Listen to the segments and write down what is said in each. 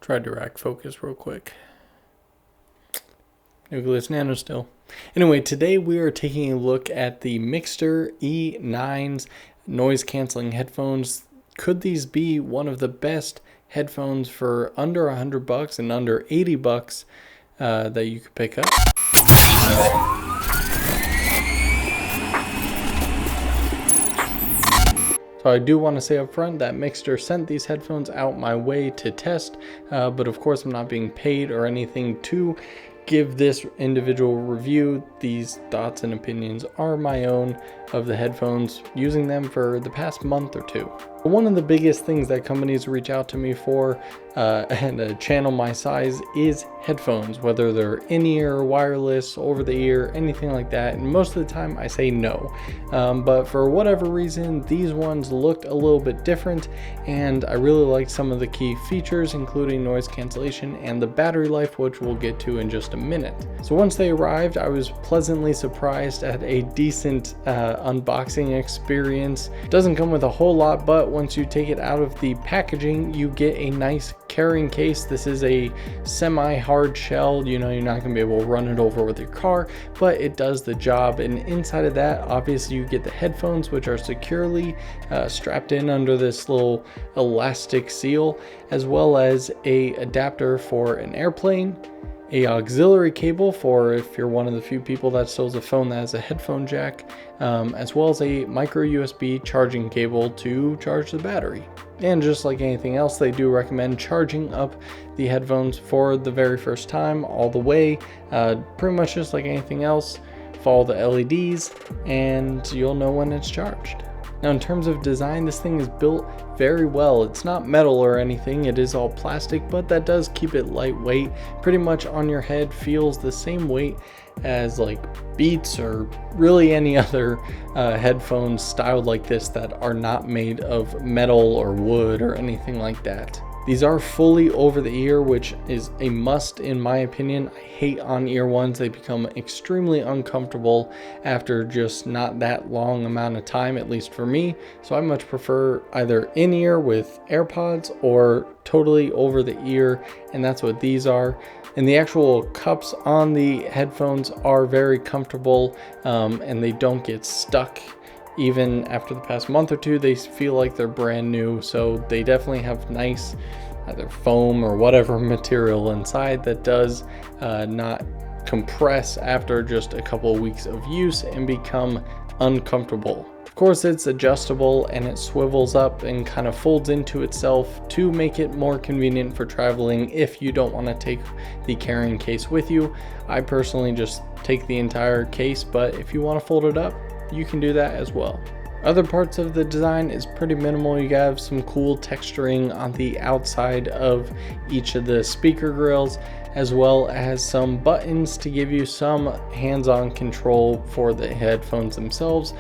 Tried to rack focus real quick. Nucleus nano still. Anyway, today we are taking a look at the Mixcder E9's noise canceling headphones. Could these be one of the best headphones for under $100 and under $80 that you could pick up? So I do want to say up front that Mixcder sent these headphones out my way to test, but of course I'm not being paid or anything to give this individual review. These thoughts and opinions are my own of the headphones, using them for the past month or two. One of the biggest things that companies reach out to me for and a channel my size is headphones, whether they're in-ear, wireless, over-the-ear, anything like that. And most of the time I say no. But for whatever reason, these ones looked a little bit different, and I really liked some of the key features, including noise cancellation and the battery life, which we'll get to in just a minute. So once they arrived, I was pleasantly surprised at a decent unboxing experience. It doesn't come with a whole lot, but once you take it out of the packaging, you get a nice carrying case. This is a semi-hard shell. You know, you're not going to be able to run it over with your car, but it does the job. And inside of that, obviously, you get the headphones, which are securely strapped in under this little elastic seal, as well as a adapter for an airplane, a auxiliary cable for if you're one of the few people that still has a phone that has a headphone jack, as well as a micro USB charging cable to charge the battery. And just like anything else, they do recommend charging up the headphones for the very first time all the way. Pretty much just like anything else, follow the LEDs and you'll know when it's charged. Now, in terms of design, this thing is built very well. It's not metal or anything, it is all plastic, but that does keep it lightweight. Pretty much on your head feels the same weight as like Beats or really any other headphones styled like this that are not made of metal or wood or anything like that. These are fully over the ear, which is a must in my opinion. I hate on-ear ones. They become extremely uncomfortable after just not that long amount of time, at least for me. So I much prefer either in-ear with AirPods or totally over the ear, and that's what these are. And the actual cups on the headphones are very comfortable, and they don't get stuck. Even after the past month or two, they feel like they're brand new. So they definitely have nice either foam or whatever material inside that does not compress after just a couple of weeks of use and become uncomfortable. Of course, it's adjustable and it swivels up and kind of folds into itself to make it more convenient for traveling if you don't want to take the carrying case with you. I personally just take the entire case, but if you want to fold it up, you can do that as well. Other parts of the design is pretty minimal. You have some cool texturing on the outside of each of the speaker grills, as well as some buttons to give you some hands-on control for the headphones themselves.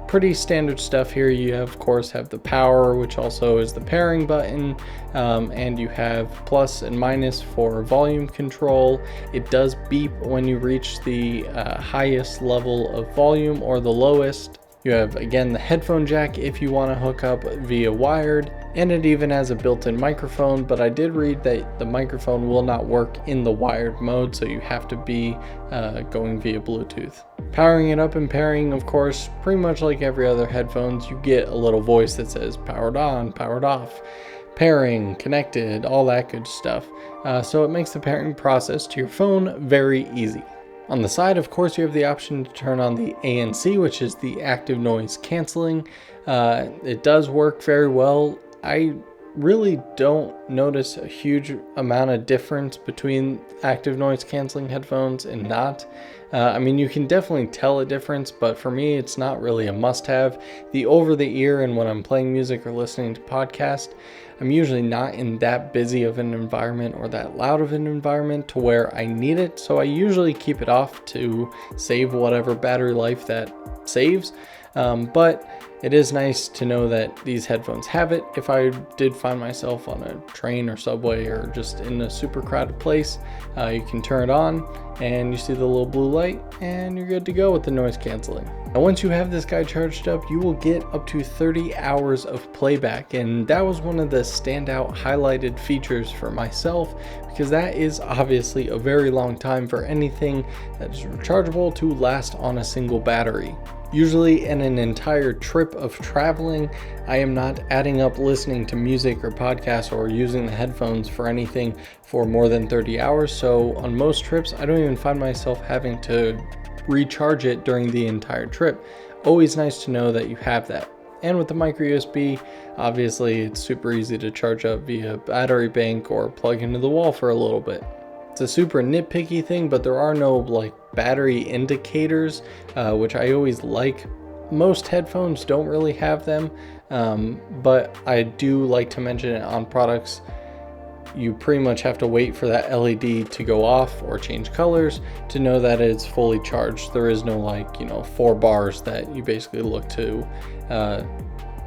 Pretty standard stuff here. You of course have the power, which also is the pairing button, and you have plus and minus for volume control. It does beep when you reach the highest level of volume or the lowest. You have again the headphone jack if you want to hook up via wired, and it even has a built-in microphone, but I did read that the microphone will not work in the wired mode, so you have to be going via Bluetooth. Powering it up and pairing, of course, pretty much like every other headphones, you get a little voice that says powered on, powered off, pairing, connected, all that good stuff. So it makes the pairing process to your phone very easy. On the side, of course, you have the option to turn on the ANC, which is the active noise canceling. It does work very well. I really don't notice a huge amount of difference between active noise canceling headphones and not. I mean, you can definitely tell a difference, but for me, it's not really a must-have. The over-the-ear, and when I'm playing music or listening to podcasts, I'm usually not in that busy of an environment or that loud of an environment to where I need it, so I usually keep it off to save whatever battery life that saves. But it is nice to know that these headphones have it. If I did find myself on a train or subway or just in a super crowded place, you can turn it on and you see the little blue light and you're good to go with the noise canceling. Now, once you have this guy charged up, you will get up to 30 hours of playback, and that was one of the standout highlighted features for myself, because that is obviously a very long time for anything that is rechargeable to last on a single battery. Usually in an entire trip of traveling, I am not adding up listening to music or podcasts or using the headphones for anything for more than 30 hours. So on most trips, I don't even find myself having to recharge it during the entire trip. Always nice to know that you have that. And with the micro USB, obviously it's super easy to charge up via battery bank or plug into the wall for a little bit. It's a super nitpicky thing, but there are no like battery indicators, which I always like. Most headphones don't really have them, but I do like to mention it on products. You pretty much have to wait for that LED to go off or change colors to know that it's fully charged. There is no 4 bars that you basically look to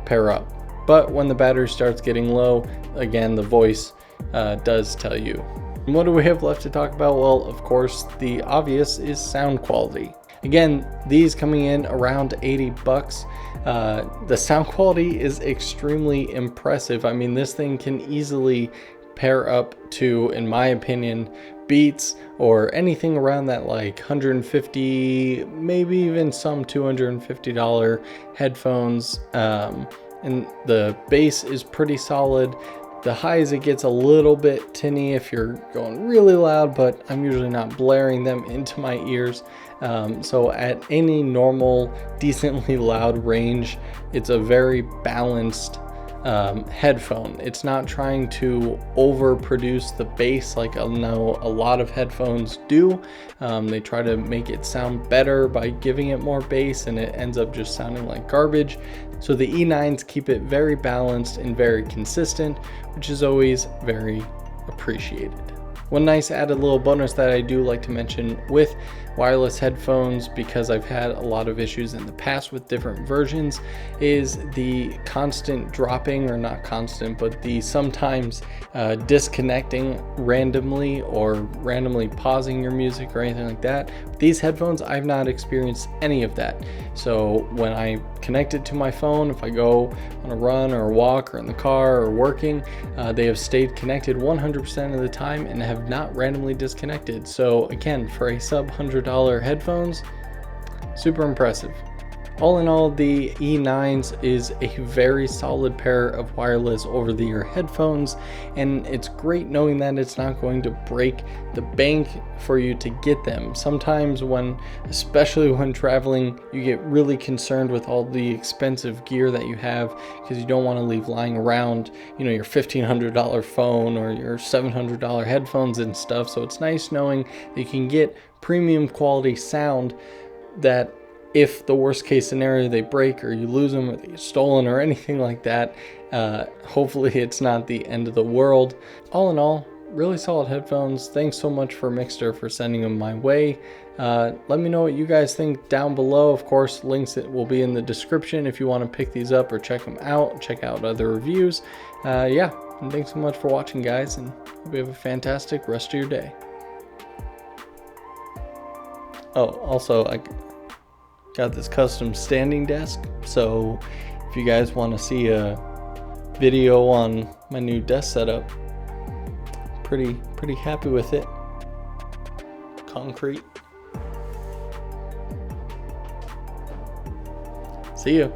pair up. But when the battery starts getting low, again, the voice does tell you. And what do we have left to talk about? Well, of course, the obvious is sound quality. Again, these coming in around 80 bucks. The sound quality is extremely impressive. I mean, this thing can easily pair up to, in my opinion, Beats or anything around that $150, maybe even some $250 headphones. And the bass is pretty solid. The highs, it gets a little bit tinny if you're going really loud, but I'm usually not blaring them into my ears. So at any normal, decently loud range, it's a very balanced headphone. It's not trying to overproduce the bass like I know a lot of headphones do. They try to make it sound better by giving it more bass, and it ends up just sounding like garbage. So the E9s keep it very balanced and very consistent, which is always very appreciated. One nice added little bonus that I do like to mention with wireless headphones, because I've had a lot of issues in the past with different versions, is the constant dropping, or not constant, but the sometimes disconnecting randomly or randomly pausing your music or anything like that. These headphones, I've not experienced any of that. So when I connect it to my phone, if I go on a run or a walk or in the car or working, they have stayed connected 100% of the time and have not randomly disconnected. So again, for a sub $100 headphones, super impressive. All in all, the E9s is a very solid pair of wireless over-the-ear headphones, and it's great knowing that it's not going to break the bank for you to get them. Sometimes especially when traveling, you get really concerned with all the expensive gear that you have, because you don't want to leave lying around, your $1,500 phone or your $700 headphones and stuff. So it's nice knowing that you can get premium quality sound, that if the worst case scenario they break or you lose them or they get stolen or anything like that, hopefully it's not the end of the world. All in all, really solid headphones. Thanks so much for Mixcder for sending them my way. Let me know what you guys think down below. Of course, links will be in the description if you want to pick these up or check them out, check out other reviews. Yeah, and thanks so much for watching, guys, and hope you have a fantastic rest of your day. Oh, also, I got this custom standing desk, so if you guys want to see a video on my new desk setup, pretty happy with it. Concrete. See ya.